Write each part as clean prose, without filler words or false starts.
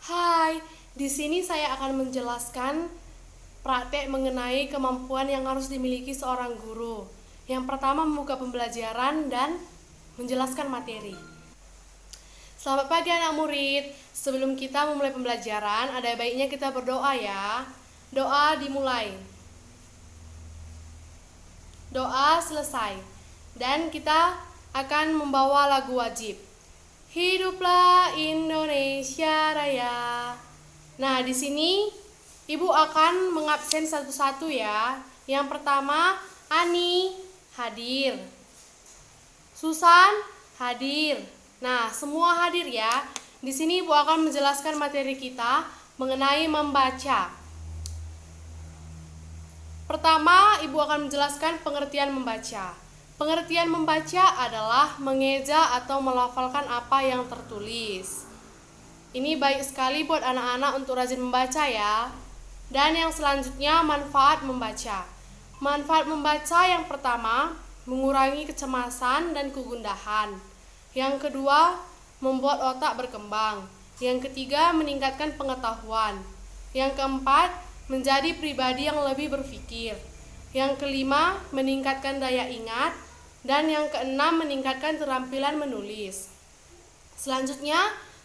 Hai, di sini saya akan menjelaskan praktek mengenai kemampuan yang harus dimiliki seorang guru. Yang pertama, membuka pembelajaran dan menjelaskan materi. Selamat pagi anak murid. Sebelum kita memulai pembelajaran, ada baiknya kita berdoa ya. Doa dimulai. Doa selesai. Dan kita akan membawa lagu wajib. Hiduplah Indonesia Raya. Nah, di sini Ibu akan mengabsen satu-satu ya. Yang pertama, Ani hadir. Susan hadir. Nah, semua hadir ya. Di sini Ibu akan menjelaskan materi kita mengenai membaca. Pertama, Ibu akan menjelaskan pengertian membaca. Pengertian membaca adalah mengeja atau melafalkan apa yang tertulis. Ini baik sekali buat anak-anak untuk rajin membaca ya. Dan yang selanjutnya, manfaat membaca. Manfaat membaca yang pertama, mengurangi kecemasan dan kegundahan. Yang kedua, membuat otak berkembang. Yang ketiga, meningkatkan pengetahuan. Yang keempat, menjadi pribadi yang lebih berpikir. Yang kelima, meningkatkan daya ingat. Dan yang keenam, meningkatkan keterampilan menulis. Selanjutnya,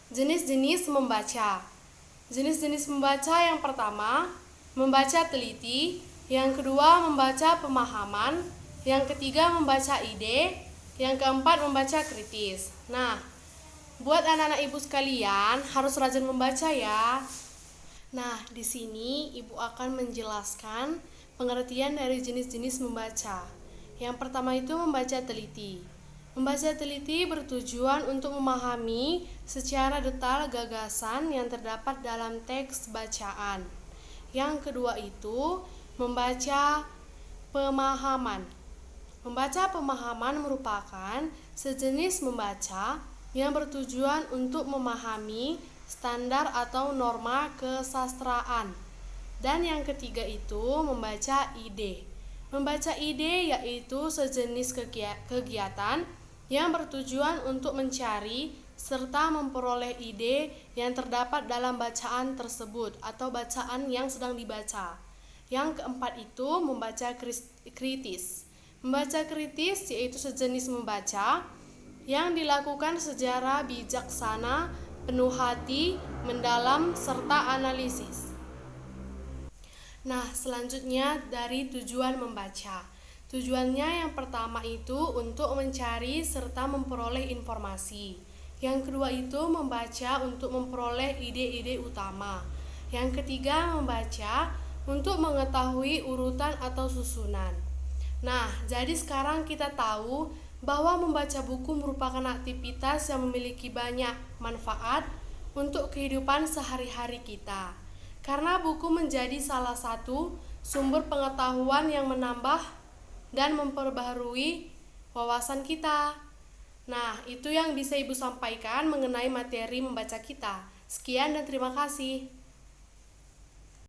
jenis-jenis membaca. Jenis-jenis membaca yang pertama, membaca teliti. Yang kedua, membaca pemahaman. Yang ketiga, membaca ide. Yang keempat, membaca kritis. Nah, buat anak-anak ibu sekalian, harus rajin membaca ya. Nah, di sini ibu akan menjelaskan pengertian dari jenis-jenis membaca. Yang pertama itu membaca teliti. Membaca teliti bertujuan untuk memahami secara detail gagasan yang terdapat dalam teks bacaan. Yang kedua itu membaca pemahaman. Membaca pemahaman merupakan sejenis membaca yang bertujuan untuk memahami standar atau norma kesastraan. Dan yang ketiga itu membaca ide. Membaca ide yaitu sejenis kegiatan yang bertujuan untuk mencari serta memperoleh ide yang terdapat dalam bacaan tersebut atau bacaan yang sedang dibaca. Yang keempat itu membaca kritis. Membaca kritis yaitu sejenis membaca yang dilakukan secara bijaksana, penuh hati, mendalam, serta analisis. Nah, selanjutnya dari tujuan membaca. Tujuannya yang pertama itu untuk mencari serta memperoleh informasi. Yang kedua itu membaca untuk memperoleh ide-ide utama. Yang ketiga membaca untuk mengetahui urutan atau susunan. Nah, jadi sekarang kita tahu bahwa membaca buku merupakan aktivitas yang memiliki banyak manfaat untuk kehidupan sehari-hari kita. Karena buku menjadi salah satu sumber pengetahuan yang menambah dan memperbaharui wawasan kita. Nah, itu yang bisa Ibu sampaikan mengenai materi membaca kita. Sekian dan terima kasih.